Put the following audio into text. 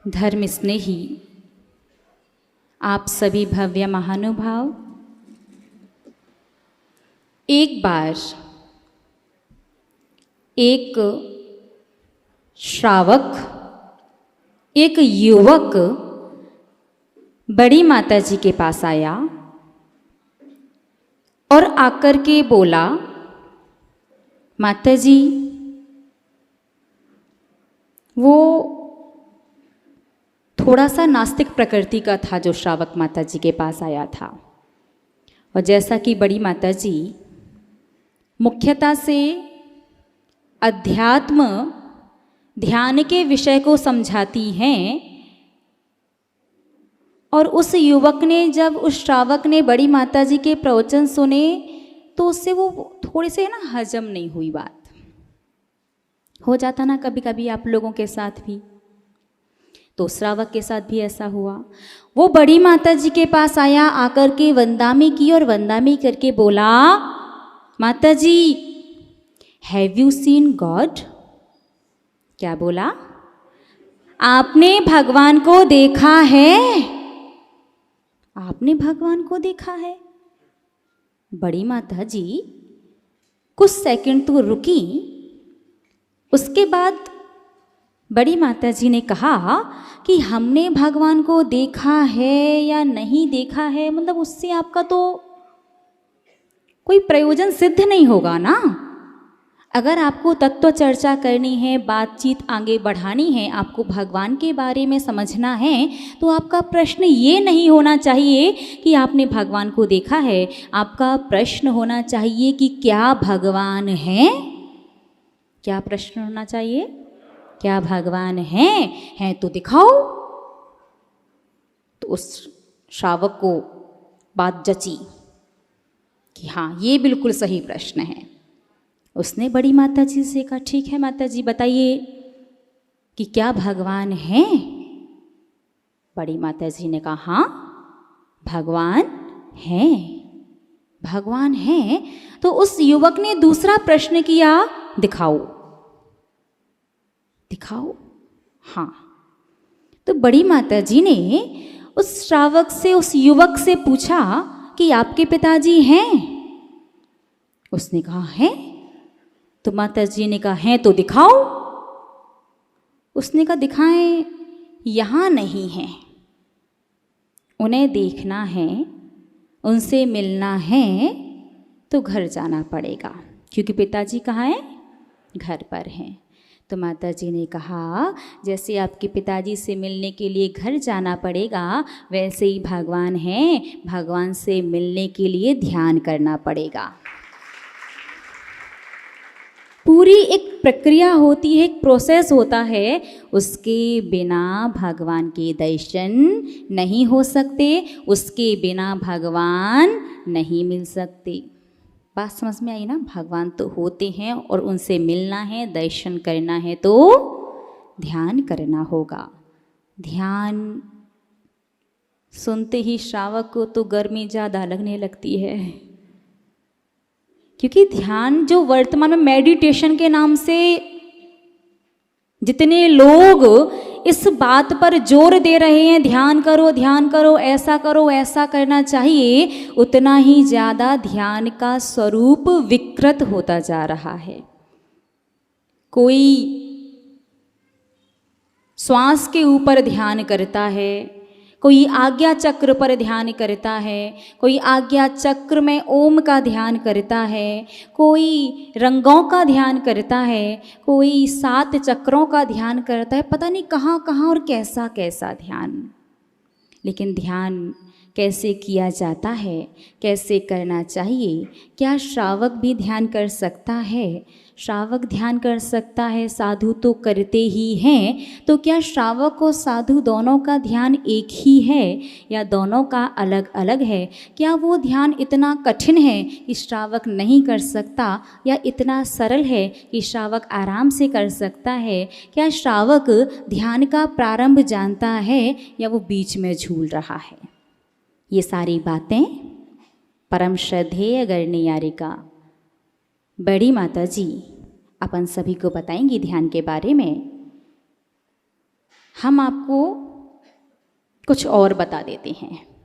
धर्म स्नेही आप सभी भव्य महानुभाव, एक बार एक श्रावक, एक युवक बड़ी माता जी के पास आया और आकर के बोला, माता जी, वो थोड़ा सा नास्तिक प्रकृति का था जो श्रावक माता जी के पास आया था। और जैसा कि बड़ी माता जी मुख्यतः से अध्यात्म ध्यान के विषय को समझाती हैं, और उस युवक ने जब उस श्रावक ने बड़ी माता जी के प्रवचन सुने तो उससे वो थोड़े से ना हजम नहीं हुई बात। हो जाता ना कभी कभी आप लोगों के साथ भी, तो श्रावक के साथ भी ऐसा हुआ। वो बड़ी माता जी के पास आया, आकर के वंदामी की और वंदामी करके बोला, माता जी, हैव यू सीन गॉड? क्या बोला? आपने भगवान को देखा है? आपने भगवान को देखा है? बड़ी माता जी कुछ सेकंड तो रुकी, उसके बाद बड़ी माता जी ने कहा कि हमने भगवान को देखा है या नहीं देखा है, मतलब उससे आपका तो कोई प्रयोजन सिद्ध नहीं होगा ना। अगर आपको तत्व चर्चा करनी है, बातचीत आगे बढ़ानी है, आपको भगवान के बारे में समझना है, तो आपका प्रश्न ये नहीं होना चाहिए कि आपने भगवान को देखा है। आपका प्रश्न होना चाहिए कि क्या भगवान है? क्या प्रश्न होना चाहिए? क्या भगवान हैं तो दिखाओ। तो उस श्रावक को बात जची कि हाँ, ये बिल्कुल सही प्रश्न है। उसने बड़ी माता जी से कहा, ठीक है माता जी, बताइए कि क्या भगवान हैं? बड़ी माता जी ने कहा, हाँ भगवान हैं, भगवान हैं। तो उस युवक ने दूसरा प्रश्न किया, दिखाओ दिखाओ। हाँ, तो बड़ी माता जी ने उस श्रावक से, उस युवक से पूछा कि आपके पिताजी हैं? उसने कहा हैं। तो माता जी ने कहा, हैं तो दिखाओ। उसने कहा, दिखाएं? यहाँ नहीं है, उन्हें देखना है, उनसे मिलना है तो घर जाना पड़ेगा, क्योंकि पिताजी कहाँ हैं? घर पर हैं। तो माता जी ने कहा, जैसे आपके पिताजी से मिलने के लिए घर जाना पड़ेगा, वैसे ही भगवान हैं, भगवान से मिलने के लिए ध्यान करना पड़ेगा। पूरी एक प्रक्रिया होती है, एक प्रोसेस होता है, उसके बिना भगवान के दर्शन नहीं हो सकते, उसके बिना भगवान नहीं मिल सकते। बात समझ में आई ना? भगवान तो होते हैं और उनसे मिलना है, दर्शन करना है तो ध्यान करना होगा। ध्यान सुनते ही श्रावक को तो गर्मी ज़्यादा लगने लगती है, क्योंकि ध्यान जो वर्तमान में मेडिटेशन के नाम से जितने लोग इस बात पर जोर दे रहे हैं, ध्यान करो, ऐसा करो, ऐसा करना चाहिए, उतना ही ज़्यादा ध्यान का स्वरूप विकृत होता जा रहा है। कोई श्वास के ऊपर ध्यान करता है, कोई आज्ञा चक्र पर ध्यान करता है, कोई आज्ञा चक्र में ओम का ध्यान करता है, कोई रंगों का ध्यान करता है, कोई 7 चक्रों का ध्यान करता है, पता नहीं कहाँ कहाँ और कैसा कैसा ध्यान। लेकिन ध्यान कैसे किया जाता है, कैसे करना चाहिए? क्या श्रावक भी ध्यान कर सकता है? श्रावक ध्यान कर सकता है, साधु तो करते ही हैं। तो क्या श्रावक और साधु दोनों का ध्यान एक ही है या दोनों का अलग अलग है? क्या वो ध्यान इतना कठिन है कि श्रावक नहीं कर सकता, या इतना सरल है कि श्रावक आराम से कर सकता है? क्या श्रावक ध्यान का प्रारंभ जानता है या वो बीच में झूल रहा है? ये सारी बातें परम श्रद्धेय गणनियारिका बड़ी माता जी अपन सभी को बताएंगी ध्यान के बारे में। हम आपको कुछ और बता देते हैं।